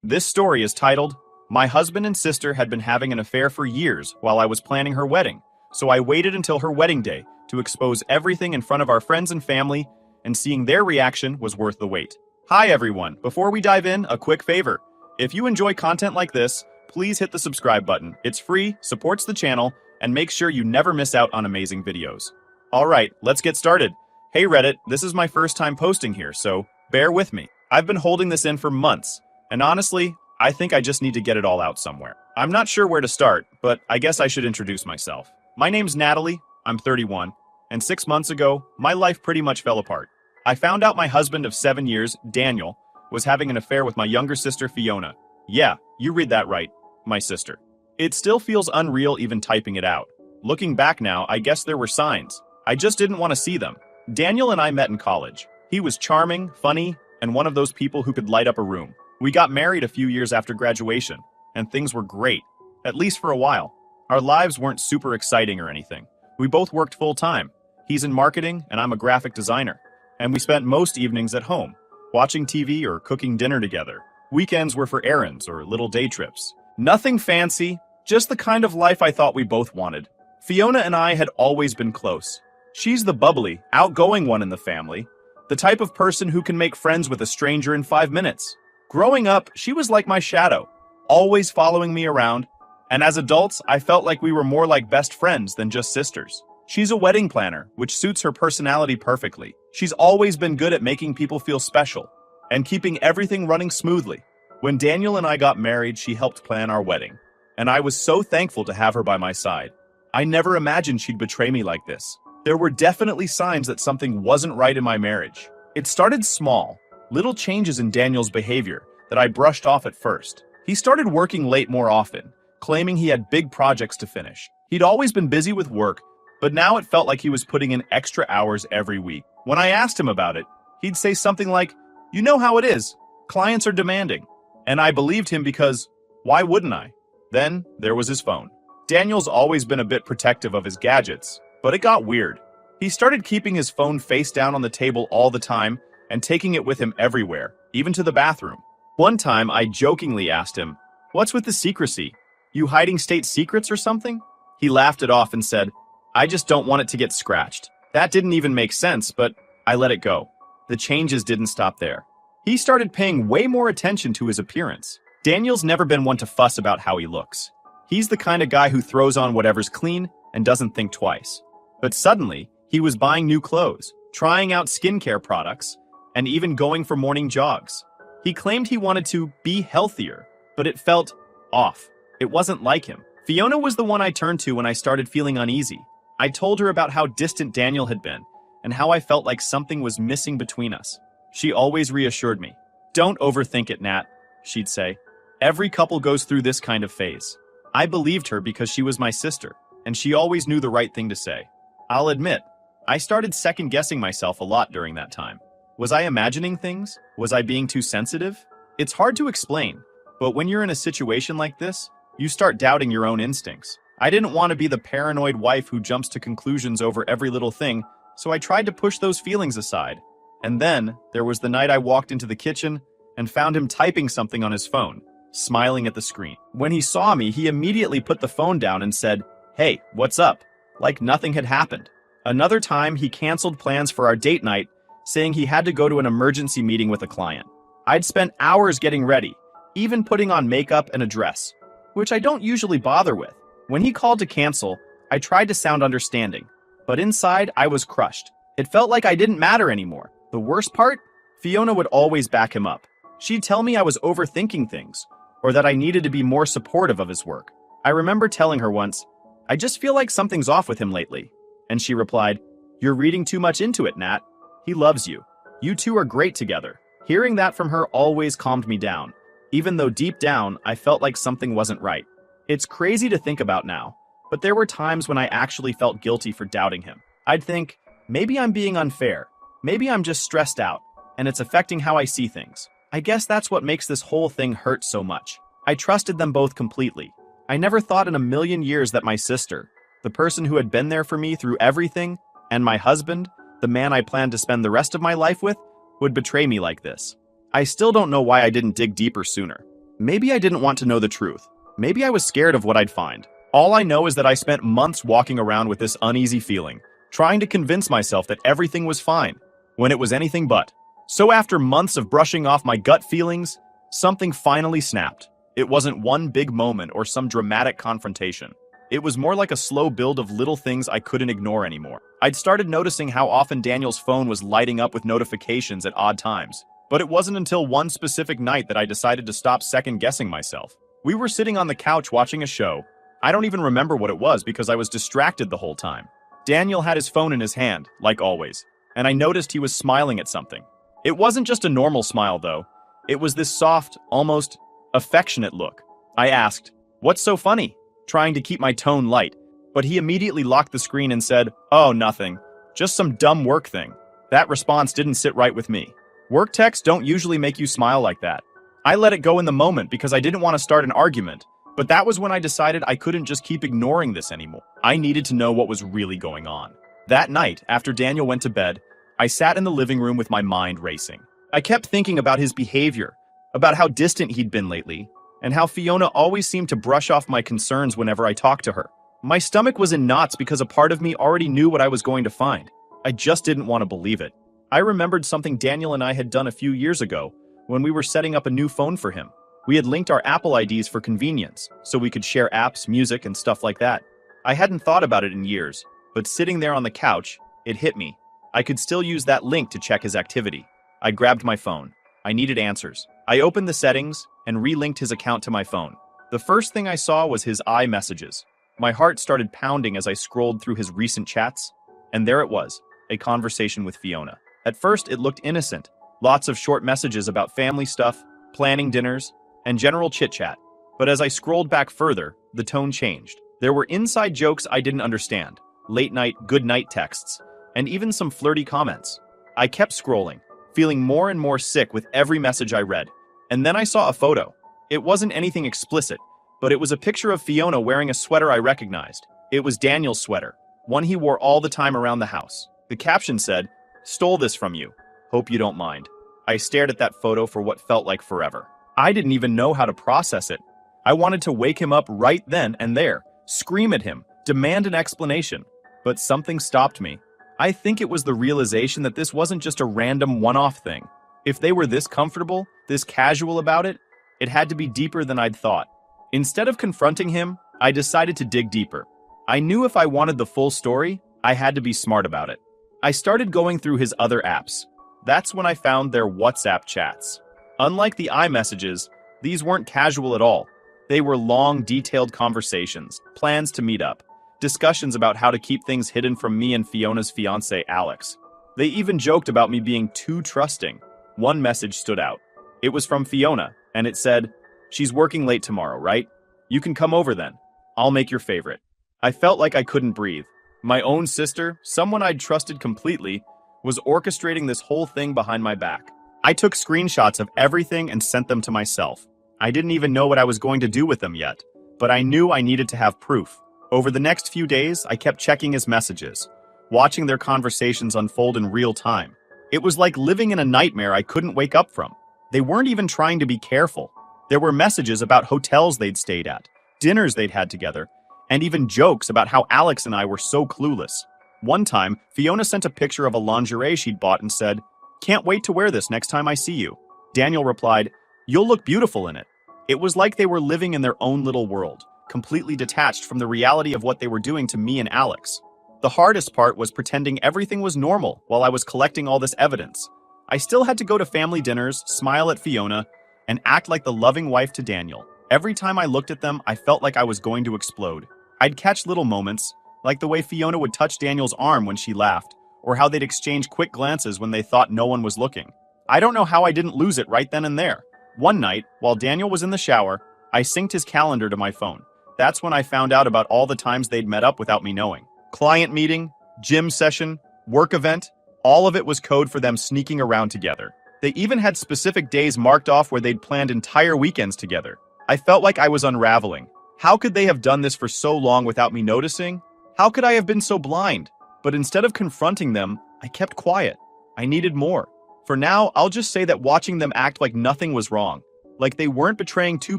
This story is titled, My Husband and Sister Had Been Having an Affair for Years While I Was Planning Her Wedding, so I waited until her wedding day to expose everything in front of our friends and family, and seeing their reaction was worth the wait. Hi everyone, before we dive in, a quick favor. If you enjoy content like this, please hit the subscribe button. It's free, supports the channel, and make sure you never miss out on amazing videos. Alright, let's get started. Hey Reddit, this is my first time posting here, so bear with me. I've been holding this in for months. And honestly, I think I just need to get it all out somewhere. I'm not sure where to start, but I guess I should introduce myself. My name's Natalie, I'm 31, and 6 months ago, my life pretty much fell apart. I found out my husband of 7 years, Daniel, was having an affair with my younger sister, Fiona. Yeah, you read that right, my sister. It still feels unreal even typing it out. Looking back now, I guess there were signs. I just didn't want to see them. Daniel and I met in college. He was charming, funny, and one of those people who could light up a room. We got married a few years after graduation, and things were great, at least for a while. Our lives weren't super exciting or anything. We both worked full-time. He's in marketing, and I'm a graphic designer. And we spent most evenings at home, watching TV or cooking dinner together. Weekends were for errands or little day trips. Nothing fancy, just the kind of life I thought we both wanted. Fiona and I had always been close. She's the bubbly, outgoing one in the family, the type of person who can make friends with a stranger in 5 minutes. Growing up, she was like my shadow, always following me around, and as adults, I felt like we were more like best friends than just sisters. She's a wedding planner, which suits her personality perfectly. She's always been good at making people feel special and keeping everything running smoothly. When Daniel and I got married, she helped plan our wedding, and I was so thankful to have her by my side. I never imagined she'd betray me like this. There were definitely signs that something wasn't right in my marriage. It started small. Little changes in Daniel's behavior that I brushed off at first. He started working late more often, claiming he had big projects to finish. He'd always been busy with work, but now it felt like he was putting in extra hours every week. When I asked him about it, he'd say something like, "You know how it is. Clients are demanding." And I believed him because, why wouldn't I? Then there was his phone. Daniel's always been a bit protective of his gadgets, but it got weird. He started keeping his phone face down on the table all the time, and taking it with him everywhere, even to the bathroom. One time, I jokingly asked him, "What's with the secrecy? You hiding state secrets or something?" He laughed it off and said, "I just don't want it to get scratched." That didn't even make sense, but I let it go. The changes didn't stop there. He started paying way more attention to his appearance. Daniel's never been one to fuss about how he looks. He's the kind of guy who throws on whatever's clean and doesn't think twice. But suddenly, he was buying new clothes, trying out skincare products, and even going for morning jogs. He claimed he wanted to be healthier, but it felt off. It wasn't like him. Fiona was the one I turned to when I started feeling uneasy. I told her about how distant Daniel had been, and how I felt like something was missing between us. She always reassured me. "Don't overthink it, Nat," she'd say. "Every couple goes through this kind of phase." I believed her because she was my sister, and she always knew the right thing to say. I'll admit, I started second-guessing myself a lot during that time. Was I imagining things? Was I being too sensitive? It's hard to explain, but when you're in a situation like this, you start doubting your own instincts. I didn't want to be the paranoid wife who jumps to conclusions over every little thing, so I tried to push those feelings aside. And then, there was the night I walked into the kitchen and found him typing something on his phone, smiling at the screen. When he saw me, he immediately put the phone down and said, "Hey, what's up?" Like nothing had happened. Another time, he canceled plans for our date night, saying he had to go to an emergency meeting with a client. I'd spent hours getting ready, even putting on makeup and a dress, which I don't usually bother with. When he called to cancel, I tried to sound understanding, but inside I was crushed. It felt like I didn't matter anymore. The worst part? Fiona would always back him up. She'd tell me I was overthinking things, or that I needed to be more supportive of his work. I remember telling her once, "I just feel like something's off with him lately." And she replied, "You're reading too much into it, Nat. He loves you. You two are great together." Hearing that from her always calmed me down, even though deep down I felt like something wasn't right. It's crazy to think about now, but there were times when I actually felt guilty for doubting him. I'd think, maybe I'm being unfair. Maybe I'm just stressed out, and it's affecting how I see things. I guess that's what makes this whole thing hurt so much. I trusted them both completely. I never thought in a million years that my sister, the person who had been there for me through everything, and my husband, the man I planned to spend the rest of my life with, would betray me like this. I still don't know why I didn't dig deeper sooner. Maybe I didn't want to know the truth. Maybe I was scared of what I'd find. All I know is that I spent months walking around with this uneasy feeling, trying to convince myself that everything was fine, when it was anything but. So after months of brushing off my gut feelings, something finally snapped. It wasn't one big moment or some dramatic confrontation. It was more like a slow build of little things I couldn't ignore anymore. I'd started noticing how often Daniel's phone was lighting up with notifications at odd times. But it wasn't until one specific night that I decided to stop second-guessing myself. We were sitting on the couch watching a show. I don't even remember what it was because I was distracted the whole time. Daniel had his phone in his hand, like always, and I noticed he was smiling at something. It wasn't just a normal smile, though. It was this soft, almost affectionate look. I asked, "What's so funny?" trying to keep my tone light, but he immediately locked the screen and said, "Oh, nothing. Just some dumb work thing." That response didn't sit right with me. Work texts don't usually make you smile like that. I let it go in the moment because I didn't want to start an argument, but that was when I decided I couldn't just keep ignoring this anymore. I needed to know what was really going on. That night, after Daniel went to bed, I sat in the living room with my mind racing. I kept thinking about his behavior, about how distant he'd been lately, and how Fiona always seemed to brush off my concerns whenever I talked to her. My stomach was in knots because a part of me already knew what I was going to find. I just didn't want to believe it. I remembered something Daniel and I had done a few years ago when we were setting up a new phone for him. We had linked our Apple IDs for convenience, so we could share apps, music, and stuff like that. I hadn't thought about it in years, but sitting there on the couch, it hit me. I could still use that link to check his activity. I grabbed my phone. I needed answers. I opened the settings and re-linked his account to my phone. The first thing I saw was his iMessages. My heart started pounding as I scrolled through his recent chats, and there it was, a conversation with Fiona. At first, it looked innocent. Lots of short messages about family stuff, planning dinners, and general chit-chat. But as I scrolled back further, the tone changed. There were inside jokes I didn't understand, late-night, good-night texts, and even some flirty comments. I kept scrolling, feeling more and more sick with every message I read. And then I saw a photo. It wasn't anything explicit, but it was a picture of Fiona wearing a sweater I recognized. It was Daniel's sweater, one he wore all the time around the house. The caption said, "Stole this from you. Hope you don't mind." I stared at that photo for what felt like forever. I didn't even know how to process it. I wanted to wake him up right then and there, scream at him, demand an explanation. But something stopped me. I think it was the realization that this wasn't just a random one-off thing. If they were this comfortable, this casual about it, it had to be deeper than I'd thought. Instead of confronting him, I decided to dig deeper. I knew if I wanted the full story, I had to be smart about it. I started going through his other apps. That's when I found their WhatsApp chats. Unlike the iMessages, these weren't casual at all. They were long, detailed conversations, plans to meet up, discussions about how to keep things hidden from me and Fiona's fiancé, Alex. They even joked about me being too trusting. One message stood out. It was from Fiona, and it said, "She's working late tomorrow, right? You can come over then. I'll make your favorite." I felt like I couldn't breathe. My own sister, someone I'd trusted completely, was orchestrating this whole thing behind my back. I took screenshots of everything and sent them to myself. I didn't even know what I was going to do with them yet, but I knew I needed to have proof. Over the next few days, I kept checking his messages, watching their conversations unfold in real time. It was like living in a nightmare I couldn't wake up from. They weren't even trying to be careful. There were messages about hotels they'd stayed at, dinners they'd had together, and even jokes about how Alex and I were so clueless. One time, Fiona sent a picture of a lingerie she'd bought and said, "Can't wait to wear this next time I see you." Daniel replied, "You'll look beautiful in it." It was like they were living in their own little world, completely detached from the reality of what they were doing to me and Alex. The hardest part was pretending everything was normal while I was collecting all this evidence. I still had to go to family dinners, smile at Fiona, and act like the loving wife to Daniel. Every time I looked at them, I felt like I was going to explode. I'd catch little moments, like the way Fiona would touch Daniel's arm when she laughed, or how they'd exchange quick glances when they thought no one was looking. I don't know how I didn't lose it right then and there. One night, while Daniel was in the shower, I synced his calendar to my phone. That's when I found out about all the times they'd met up without me knowing. Client meeting, gym session, work event, all of it was code for them sneaking around together. They even had specific days marked off where they'd planned entire weekends together. I felt like I was unraveling. How could they have done this for so long without me noticing? How could I have been so blind? But instead of confronting them, I kept quiet. I needed more. For now, I'll just say that watching them act like nothing was wrong, like they weren't betraying two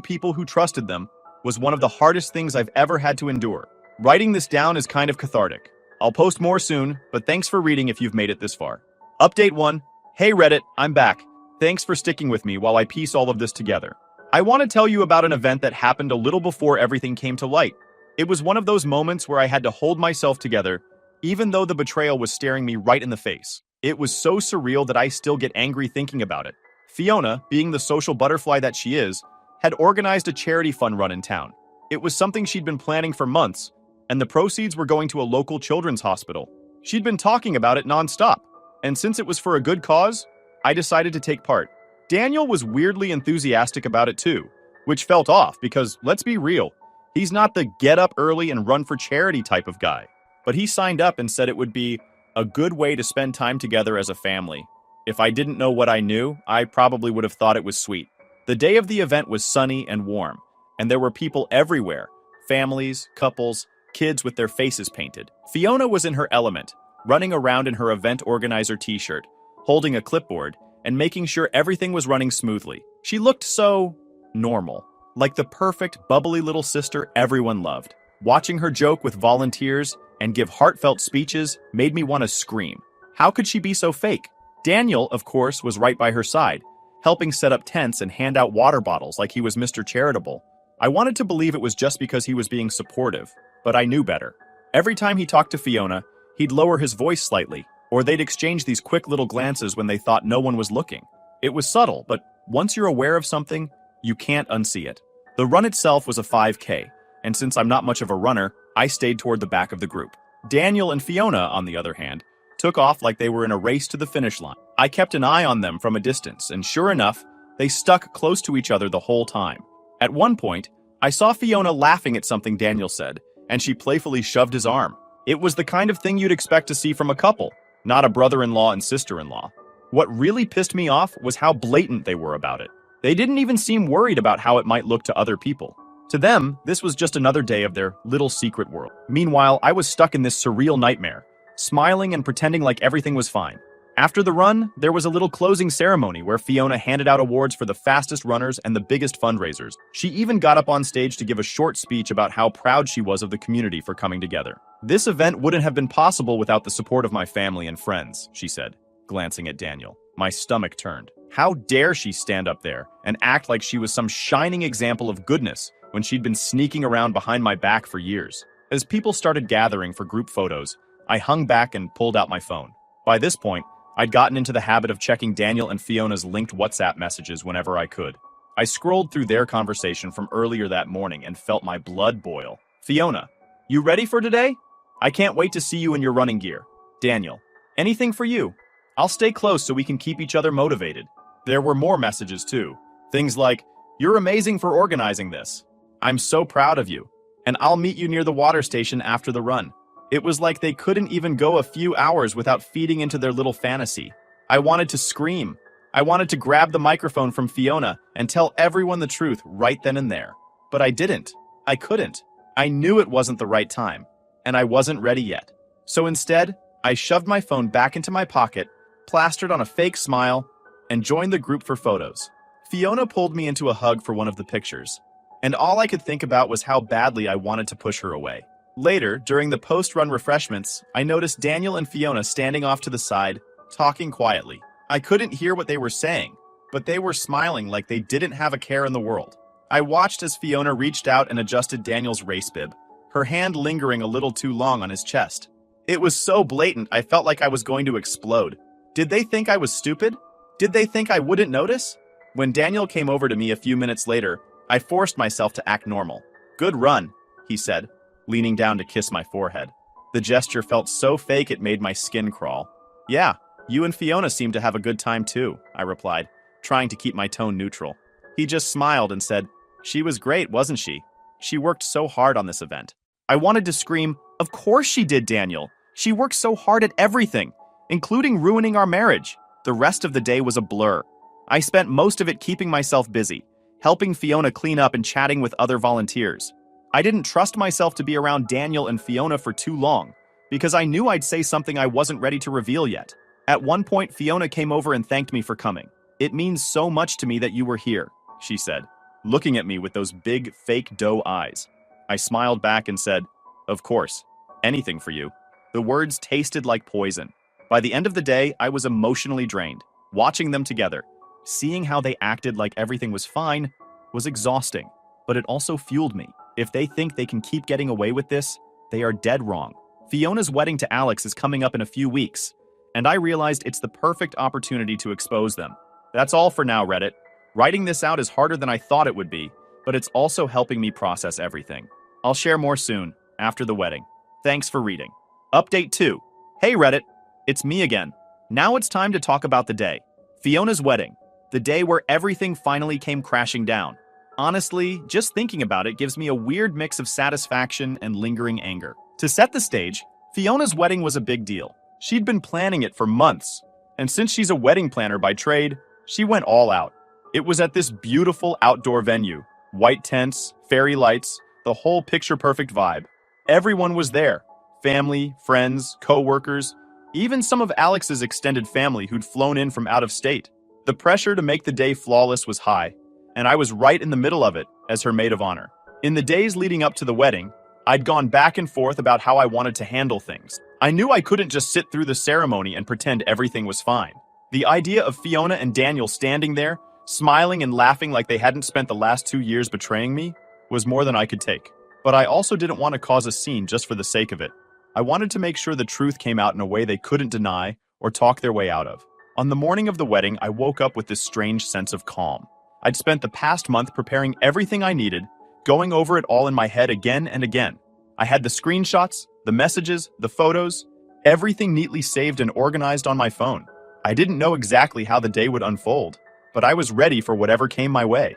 people who trusted them, was one of the hardest things I've ever had to endure. Writing this down is kind of cathartic. I'll post more soon, but thanks for reading if you've made it this far. Update 1. Hey Reddit, I'm back. Thanks for sticking with me while I piece all of this together. I want to tell you about an event that happened a little before everything came to light. It was one of those moments where I had to hold myself together, even though the betrayal was staring me right in the face. It was so surreal that I still get angry thinking about it. Fiona, being the social butterfly that she is, had organized a charity fund run in town. It was something she'd been planning for months, and the proceeds were going to a local children's hospital. She'd been talking about it nonstop, and since it was for a good cause, I decided to take part. Daniel was weirdly enthusiastic about it too, which felt off because, let's be real, he's not the get up early and run for charity type of guy. But he signed up and said it would be a good way to spend time together as a family. If I didn't know what I knew, I probably would have thought it was sweet. The day of the event was sunny and warm, and there were people everywhere. Families, couples, kids with their faces painted. Fiona was in her element, running around in her event organizer t-shirt, holding a clipboard, and making sure everything was running smoothly. She looked so normal, like the perfect, bubbly little sister everyone loved. Watching her joke with volunteers and give heartfelt speeches made me want to scream. How could she be so fake? Daniel, of course, was right by her side, helping set up tents and hand out water bottles like he was Mr. Charitable. I wanted to believe it was just because he was being supportive, but I knew better. Every time he talked to Fiona, he'd lower his voice slightly, or they'd exchange these quick little glances when they thought no one was looking. It was subtle, but once you're aware of something, you can't unsee it. The run itself was a 5K, and since I'm not much of a runner, I stayed toward the back of the group. Daniel and Fiona, on the other hand, took off like they were in a race to the finish line. I kept an eye on them from a distance, and sure enough, they stuck close to each other the whole time. At one point, I saw Fiona laughing at something Daniel said, and she playfully shoved his arm. It was the kind of thing you'd expect to see from a couple, not a brother-in-law and sister-in-law. What really pissed me off was how blatant they were about it. They didn't even seem worried about how it might look to other people. To them, this was just another day of their little secret world. Meanwhile, I was stuck in this surreal nightmare, smiling and pretending like everything was fine. After the run, there was a little closing ceremony where Fiona handed out awards for the fastest runners and the biggest fundraisers. She even got up on stage to give a short speech about how proud she was of the community for coming together. This event wouldn't have been possible without the support of my family and friends, she said, glancing at Daniel. My stomach turned. How dare she stand up there and act like she was some shining example of goodness when she'd been sneaking around behind my back for years. As people started gathering for group photos, I hung back and pulled out my phone. By this point, I'd gotten into the habit of checking Daniel and Fiona's linked WhatsApp messages whenever I could. I scrolled through their conversation from earlier that morning and felt my blood boil. Fiona, you ready for today? I can't wait to see you in your running gear. Daniel, anything for you? I'll stay close so we can keep each other motivated. There were more messages too. Things like, you're amazing for organizing this. I'm so proud of you. And I'll meet you near the water station after the run. It was like they couldn't even go a few hours without feeding into their little fantasy. I wanted to scream. I wanted to grab the microphone from Fiona and tell everyone the truth right then and there. But I didn't. I couldn't. I knew it wasn't the right time, and I wasn't ready yet. So instead, I shoved my phone back into my pocket, plastered on a fake smile, and joined the group for photos. Fiona pulled me into a hug for one of the pictures, and all I could think about was how badly I wanted to push her away. Later, during the post-run refreshments, I noticed Daniel and Fiona standing off to the side, talking quietly. I couldn't hear what they were saying, but they were smiling like they didn't have a care in the world. I watched as Fiona reached out and adjusted Daniel's race bib, her hand lingering a little too long on his chest. It was so blatant I felt like I was going to explode. Did they think I was stupid? Did they think I wouldn't notice? When Daniel came over to me a few minutes later, I forced myself to act normal. Good run, he said, leaning down to kiss my forehead. The gesture felt so fake it made my skin crawl. Yeah, you and Fiona seem to have a good time too, I replied, trying to keep my tone neutral. He just smiled and said, she was great, wasn't she? She worked so hard on this event. I wanted to scream, of course she did, Daniel. She worked so hard at everything, including ruining our marriage. The rest of the day was a blur. I spent most of it keeping myself busy, helping Fiona clean up and chatting with other volunteers. I didn't trust myself to be around Daniel and Fiona for too long, because I knew I'd say something I wasn't ready to reveal yet. At one point, Fiona came over and thanked me for coming. It means so much to me that you were here, she said, looking at me with those big fake doe eyes. I smiled back and said, "Of course, anything for you." The words tasted like poison. By the end of the day, I was emotionally drained. Watching them together, seeing how they acted like everything was fine, was exhausting. But it also fueled me. If they think they can keep getting away with this, they are dead wrong. Fiona's wedding to Alex is coming up in a few weeks, and I realized it's the perfect opportunity to expose them. That's all for now, Reddit. Writing this out is harder than I thought it would be, but it's also helping me process everything. I'll share more soon, after the wedding. Thanks for reading. Update 2. Hey Reddit, it's me again. Now it's time to talk about the day. Fiona's wedding. The day where everything finally came crashing down. Honestly, just thinking about it gives me a weird mix of satisfaction and lingering anger. To set the stage, Fiona's wedding was a big deal. She'd been planning it for months, and since she's a wedding planner by trade, she went all out. It was at this beautiful outdoor venue. White tents, fairy lights, the whole picture-perfect vibe. Everyone was there. Family, friends, co-workers, even some of Alex's extended family who'd flown in from out of state. The pressure to make the day flawless was high, and I was right in the middle of it as her maid of honor. In the days leading up to the wedding, I'd gone back and forth about how I wanted to handle things. I knew I couldn't just sit through the ceremony and pretend everything was fine. The idea of Fiona and Daniel standing there, smiling and laughing like they hadn't spent the last 2 years betraying me, was more than I could take. But I also didn't want to cause a scene just for the sake of it. I wanted to make sure the truth came out in a way they couldn't deny or talk their way out of. On the morning of the wedding, I woke up with this strange sense of calm. I'd spent the past month preparing everything I needed, going over it all in my head again and again. I had the screenshots, the messages, the photos, everything neatly saved and organized on my phone. I didn't know exactly how the day would unfold, but I was ready for whatever came my way.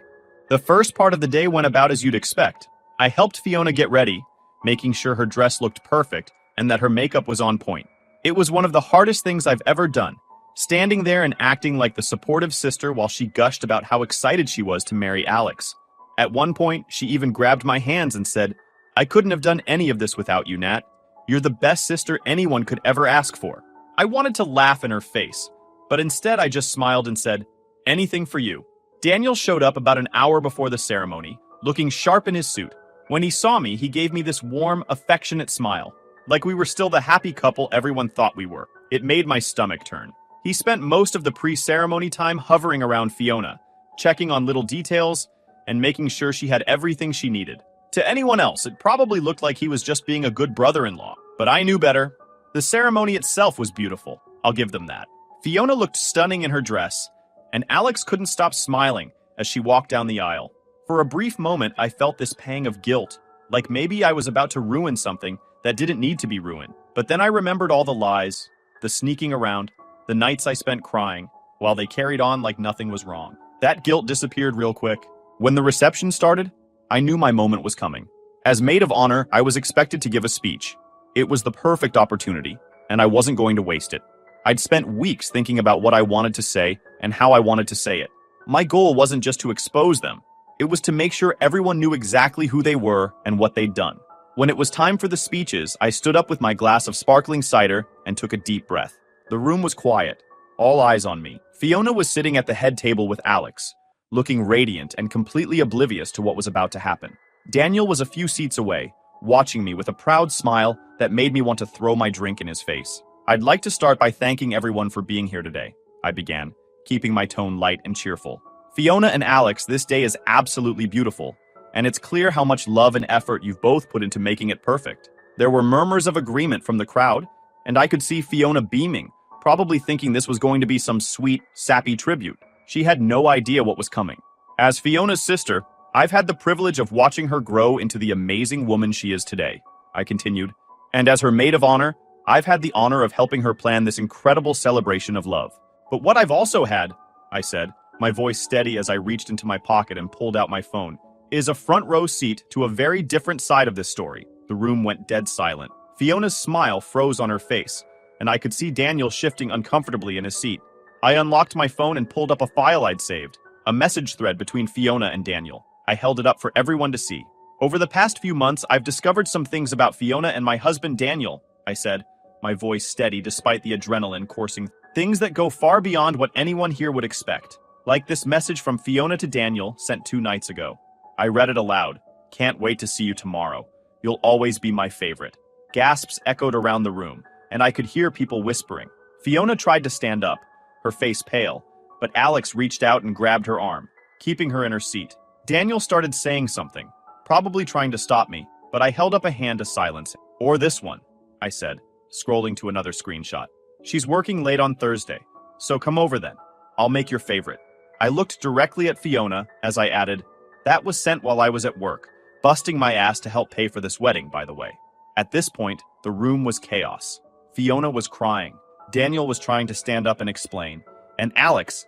The first part of the day went about as you'd expect. I helped Fiona get ready, making sure her dress looked perfect and that her makeup was on point. It was one of the hardest things I've ever done, standing there and acting like the supportive sister while she gushed about how excited she was to marry Alex. At one point, she even grabbed my hands and said, "I couldn't have done any of this without you, Nat. You're the best sister anyone could ever ask for." I wanted to laugh in her face, but instead I just smiled and said, "Anything for you." Daniel showed up about an hour before the ceremony, looking sharp in his suit. When he saw me, he gave me this warm, affectionate smile, like we were still the happy couple everyone thought we were. It made my stomach turn. He spent most of the pre-ceremony time hovering around Fiona, checking on little details and making sure she had everything she needed. To anyone else, it probably looked like he was just being a good brother-in-law, but I knew better. The ceremony itself was beautiful, I'll give them that. Fiona looked stunning in her dress, and Alex couldn't stop smiling as she walked down the aisle. For a brief moment, I felt this pang of guilt, like maybe I was about to ruin something that didn't need to be ruined. But then I remembered all the lies, the sneaking around, the nights I spent crying, while they carried on like nothing was wrong. That guilt disappeared real quick. When the reception started, I knew my moment was coming. As maid of honor, I was expected to give a speech. It was the perfect opportunity, and I wasn't going to waste it. I'd spent weeks thinking about what I wanted to say and how I wanted to say it. My goal wasn't just to expose them. It was to make sure everyone knew exactly who they were and what they'd done. When it was time for the speeches, I stood up with my glass of sparkling cider and took a deep breath. The room was quiet, all eyes on me. Fiona was sitting at the head table with Alex, looking radiant and completely oblivious to what was about to happen. Daniel was a few seats away, watching me with a proud smile that made me want to throw my drink in his face. "I'd like to start by thanking everyone for being here today," I began, keeping my tone light and cheerful. "Fiona and Alex, this day is absolutely beautiful, and it's clear how much love and effort you've both put into making it perfect." There were murmurs of agreement from the crowd, and I could see Fiona beaming, probably thinking this was going to be some sweet, sappy tribute. She had no idea what was coming. As Fiona's sister, I've had the privilege of watching her grow into the amazing woman she is today, I continued. And as her maid of honor, I've had the honor of helping her plan this incredible celebration of love. But what I've also had, I said, my voice steady as I reached into my pocket and pulled out my phone, is a front row seat to a very different side of this story. The room went dead silent. Fiona's smile froze on her face, and I could see Daniel shifting uncomfortably in his seat. I unlocked my phone and pulled up a file I'd saved, a message thread between Fiona and Daniel. I held it up for everyone to see. "Over the past few months, I've discovered some things about Fiona and my husband Daniel," I said, my voice steady despite the adrenaline coursing. "Things that go far beyond what anyone here would expect. Like this message from Fiona to Daniel sent 2 nights ago. I read it aloud. Can't wait to see you tomorrow. You'll always be my favorite. Gasps echoed around the room, and I could hear people whispering. Fiona tried to stand up, her face pale, but Alex reached out and grabbed her arm, keeping her in her seat. Daniel started saying something, probably trying to stop me, but I held up a hand to silence him. Or this one, I said, scrolling to another screenshot. She's working late on Thursday, so come over then. I'll make your favorite. I looked directly at Fiona as I added, that was sent while I was at work, busting my ass to help pay for this wedding, by the way. At this point, the room was chaos. Fiona was crying. Daniel was trying to stand up and explain. And Alex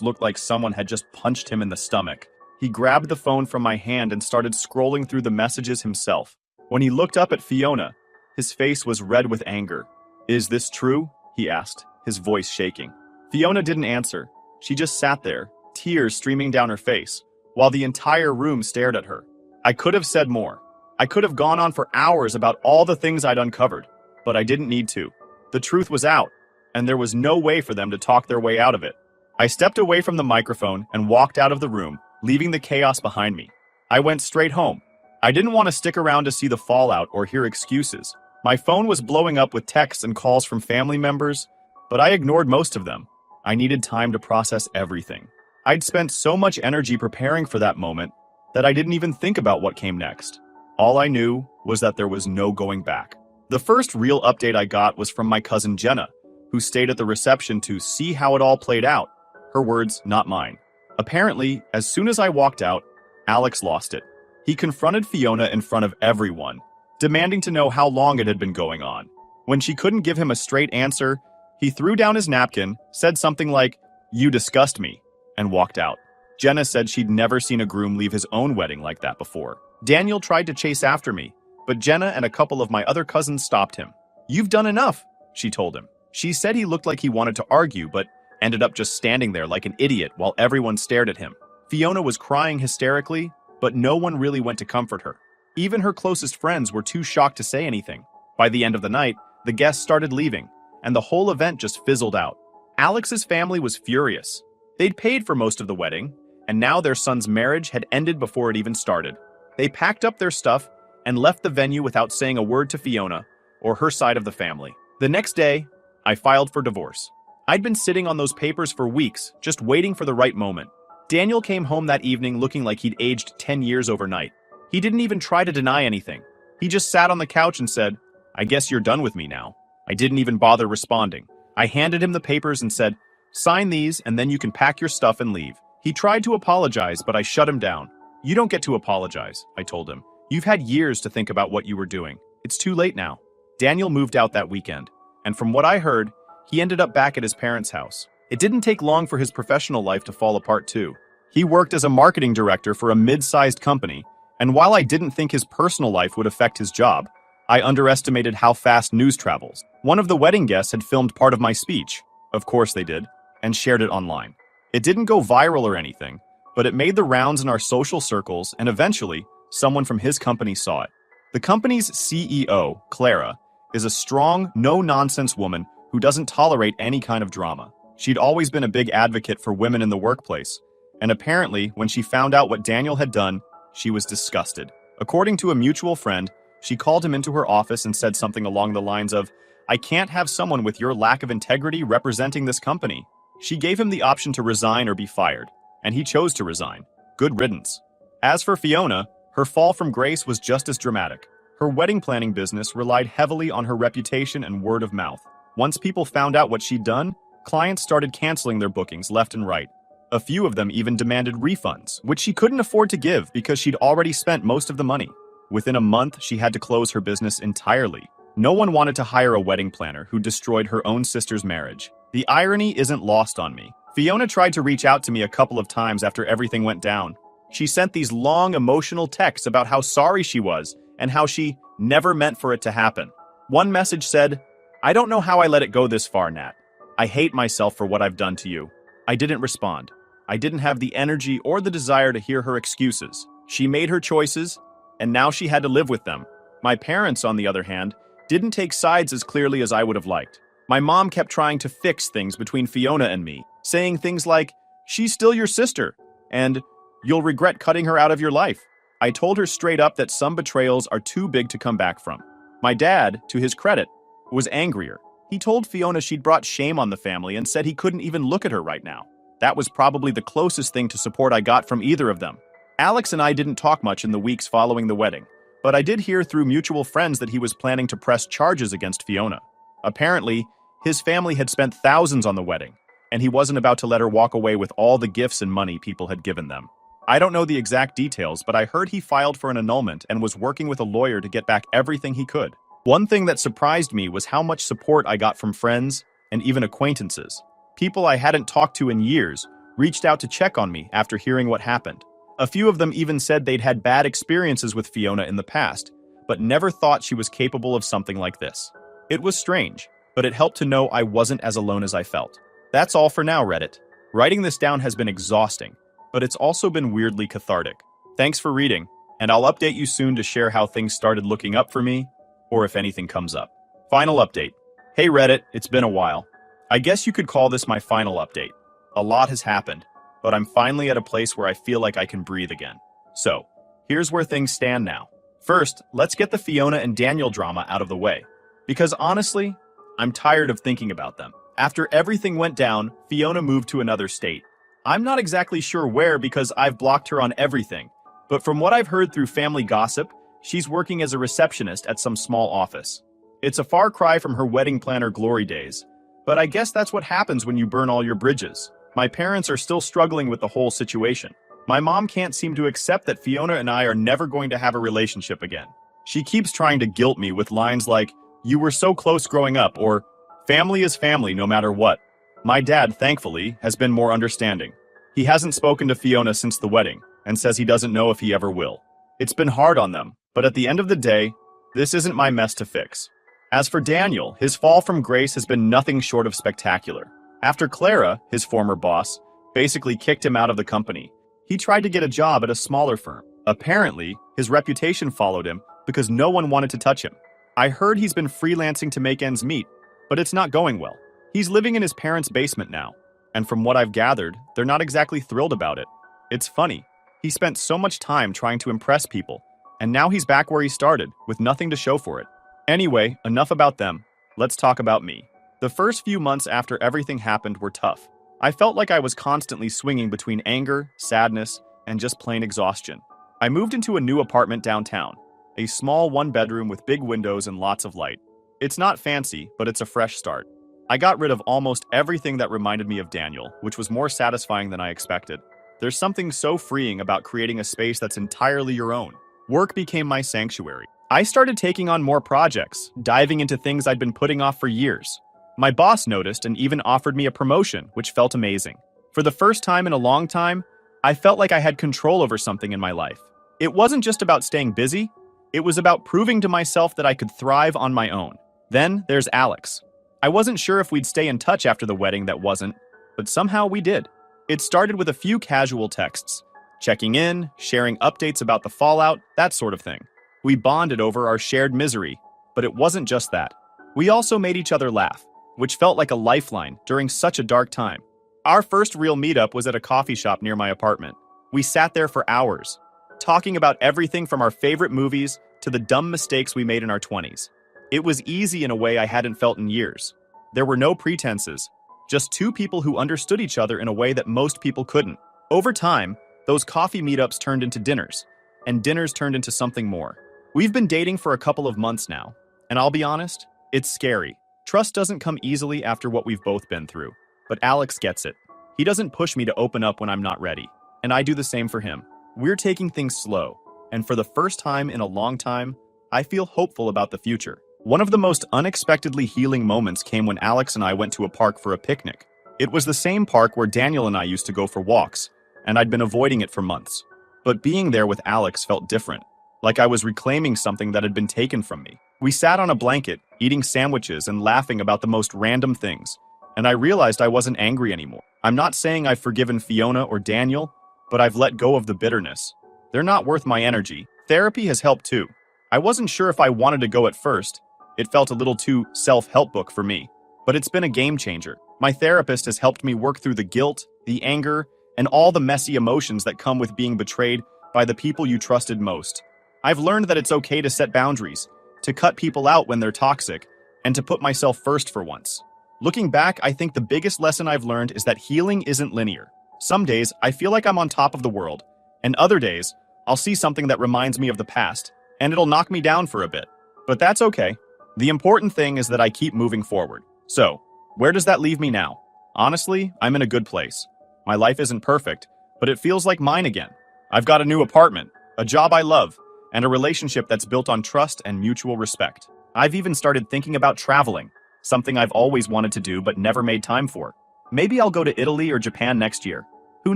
looked like someone had just punched him in the stomach. He grabbed the phone from my hand and started scrolling through the messages himself. When he looked up at Fiona, his face was red with anger. Is this true? He asked, his voice shaking. Fiona didn't answer. She just sat there, tears streaming down her face, while the entire room stared at her. I could have said more. I could have gone on for hours about all the things I'd uncovered, but I didn't need to. The truth was out, and there was no way for them to talk their way out of it. I stepped away from the microphone and walked out of the room, leaving the chaos behind me. I went straight home. I didn't want to stick around to see the fallout or hear excuses. My phone was blowing up with texts and calls from family members, but I ignored most of them. I needed time to process everything. I'd spent so much energy preparing for that moment that I didn't even think about what came next. All I knew was that there was no going back. The first real update I got was from my cousin Jenna, who stayed at the reception to see how it all played out. Her words, not mine. Apparently, as soon as I walked out, Alex lost it. He confronted Fiona in front of everyone, demanding to know how long it had been going on. When she couldn't give him a straight answer, he threw down his napkin, said something like, "You disgust me," and walked out. Jenna said she'd never seen a groom leave his own wedding like that before. Daniel tried to chase after me, but Jenna and a couple of my other cousins stopped him. "You've done enough," she told him. She said he looked like he wanted to argue, but ended up just standing there like an idiot while everyone stared at him. Fiona was crying hysterically, but no one really went to comfort her. Even her closest friends were too shocked to say anything. By the end of the night, the guests started leaving, and the whole event just fizzled out. Alex's family was furious. They'd paid for most of the wedding, and now their son's marriage had ended before it even started. They packed up their stuff and left the venue without saying a word to Fiona or her side of the family. The next day, I filed for divorce. I'd been sitting on those papers for weeks, just waiting for the right moment. Daniel came home that evening looking like he'd aged 10 years overnight. He didn't even try to deny anything. He just sat on the couch and said, "I guess you're done with me now." I didn't even bother responding. I handed him the papers and said, "Sign these and then you can pack your stuff and leave." He tried to apologize, but I shut him down. "You don't get to apologize," I told him. "You've had years to think about what you were doing. It's too late now." Daniel moved out that weekend, and from what I heard, he ended up back at his parents' house. It didn't take long for his professional life to fall apart too. He worked as a marketing director for a mid-sized company, and while I didn't think his personal life would affect his job, I underestimated how fast news travels. One of the wedding guests had filmed part of my speech, of course they did, and shared it online. It didn't go viral or anything, but it made the rounds in our social circles, and eventually, someone from his company saw it. The company's CEO, Clara, is a strong, no-nonsense woman who doesn't tolerate any kind of drama. She'd always been a big advocate for women in the workplace, and apparently, when she found out what Daniel had done, she was disgusted. According to a mutual friend, she called him into her office and said something along the lines of, "I can't have someone with your lack of integrity representing this company." She gave him the option to resign or be fired, and he chose to resign. Good riddance. As for Fiona, her fall from grace was just as dramatic. Her wedding planning business relied heavily on her reputation and word of mouth. Once people found out what she'd done, clients started canceling their bookings left and right. A few of them even demanded refunds, which she couldn't afford to give because she'd already spent most of the money. Within a month, she had to close her business entirely. No one wanted to hire a wedding planner who destroyed her own sister's marriage. The irony isn't lost on me. Fiona tried to reach out to me a couple of times after everything went down. She sent these long, emotional texts about how sorry she was and how she never meant for it to happen. One message said, "I don't know how I let it go this far, Nat. I hate myself for what I've done to you." I didn't respond. I didn't have the energy or the desire to hear her excuses. She made her choices, and now she had to live with them. My parents, on the other hand, didn't take sides as clearly as I would have liked. My mom kept trying to fix things between Fiona and me, saying things like, She's still your sister, and you'll regret cutting her out of your life. I told her straight up that some betrayals are too big to come back from. My dad, to his credit, was angrier. He told Fiona she'd brought shame on the family and said he couldn't even look at her right now. That was probably the closest thing to support I got from either of them. Alex and I didn't talk much in the weeks following the wedding, but I did hear through mutual friends that he was planning to press charges against Fiona. Apparently, his family had spent thousands on the wedding, and he wasn't about to let her walk away with all the gifts and money people had given them. I don't know the exact details, but I heard he filed for an annulment and was working with a lawyer to get back everything he could. One thing that surprised me was how much support I got from friends and even acquaintances. People I hadn't talked to in years reached out to check on me after hearing what happened. A few of them even said they'd had bad experiences with Fiona in the past, but never thought she was capable of something like this. It was strange, but it helped to know I wasn't as alone as I felt. That's all for now, Reddit. Writing this down has been exhausting, but it's also been weirdly cathartic. Thanks for reading, and I'll update you soon to share how things started looking up for me, or if anything comes up. Final update. Hey Reddit, it's been a while. I guess you could call this my final update. A lot has happened, but I'm finally at a place where I feel like I can breathe again. So, here's where things stand now. First, let's get the Fiona and Daniel drama out of the way. Because honestly, I'm tired of thinking about them. After everything went down, Fiona moved to another state. I'm not exactly sure where because I've blocked her on everything, but from what I've heard through family gossip, she's working as a receptionist at some small office. It's a far cry from her wedding planner glory days, but I guess that's what happens when you burn all your bridges. My parents are still struggling with the whole situation. My mom can't seem to accept that Fiona and I are never going to have a relationship again. She keeps trying to guilt me with lines like, "You were so close growing up," or "Family is family no matter what." My dad, thankfully, has been more understanding. He hasn't spoken to Fiona since the wedding, and says he doesn't know if he ever will. It's been hard on them, but at the end of the day, this isn't my mess to fix. As for Daniel, his fall from grace has been nothing short of spectacular. After Clara, his former boss, basically kicked him out of the company, he tried to get a job at a smaller firm. Apparently, his reputation followed him because no one wanted to touch him. I heard he's been freelancing to make ends meet, but it's not going well. He's living in his parents' basement now, and from what I've gathered, they're not exactly thrilled about it. It's funny. He spent so much time trying to impress people, and now he's back where he started, with nothing to show for it. Anyway, enough about them. Let's talk about me. The first few months after everything happened were tough. I felt like I was constantly swinging between anger, sadness, and just plain exhaustion. I moved into a new apartment downtown, a small one-bedroom with big windows and lots of light. It's not fancy, but it's a fresh start. I got rid of almost everything that reminded me of Daniel, which was more satisfying than I expected. There's something so freeing about creating a space that's entirely your own. Work became my sanctuary. I started taking on more projects, diving into things I'd been putting off for years. My boss noticed and even offered me a promotion, which felt amazing. For the first time in a long time, I felt like I had control over something in my life. It wasn't just about staying busy, it was about proving to myself that I could thrive on my own. Then there's Alex. I wasn't sure if we'd stay in touch after the wedding that wasn't, but somehow we did. It started with a few casual texts, checking in, sharing updates about the fallout, that sort of thing. We bonded over our shared misery, but it wasn't just that. We also made each other laugh, which felt like a lifeline during such a dark time. Our first real meetup was at a coffee shop near my apartment. We sat there for hours, talking about everything from our favorite movies to the dumb mistakes we made in our 20s. It was easy in a way I hadn't felt in years. There were no pretenses, just two people who understood each other in a way that most people couldn't. Over time, those coffee meetups turned into dinners, and dinners turned into something more. We've been dating for a couple of months now, and I'll be honest, it's scary. Trust doesn't come easily after what we've both been through, but Alex gets it. He doesn't push me to open up when I'm not ready, and I do the same for him. We're taking things slow, and for the first time in a long time, I feel hopeful about the future. One of the most unexpectedly healing moments came when Alex and I went to a park for a picnic. It was the same park where Daniel and I used to go for walks, and I'd been avoiding it for months. But being there with Alex felt different, like I was reclaiming something that had been taken from me. We sat on a blanket, eating sandwiches and laughing about the most random things, and I realized I wasn't angry anymore. I'm not saying I've forgiven Fiona or Daniel, but I've let go of the bitterness. They're not worth my energy. Therapy has helped too. I wasn't sure if I wanted to go at first. It felt a little too self-help book for me, but it's been a game changer. My therapist has helped me work through the guilt, the anger, and all the messy emotions that come with being betrayed by the people you trusted most. I've learned that it's okay to set boundaries, to cut people out when they're toxic, and to put myself first for once. Looking back, I think the biggest lesson I've learned is that healing isn't linear. Some days, I feel like I'm on top of the world, and other days, I'll see something that reminds me of the past, and it'll knock me down for a bit. But that's okay. The important thing is that I keep moving forward. So, where does that leave me now? Honestly, I'm in a good place. My life isn't perfect, but it feels like mine again. I've got a new apartment, a job I love, and a relationship that's built on trust and mutual respect. I've even started thinking about traveling, something I've always wanted to do but never made time for. Maybe I'll go to Italy or Japan next year. Who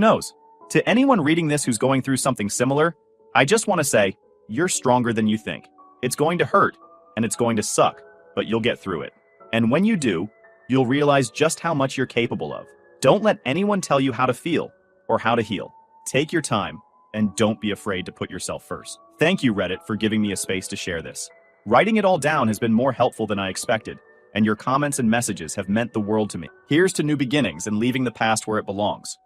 knows? To anyone reading this who's going through something similar, I just want to say, you're stronger than you think. It's going to hurt, and it's going to suck, but you'll get through it. And when you do, you'll realize just how much you're capable of. Don't let anyone tell you how to feel or how to heal. Take your time, and don't be afraid to put yourself first. Thank you, Reddit, for giving me a space to share this. Writing it all down has been more helpful than I expected, and your comments and messages have meant the world to me. Here's to new beginnings and leaving the past where it belongs.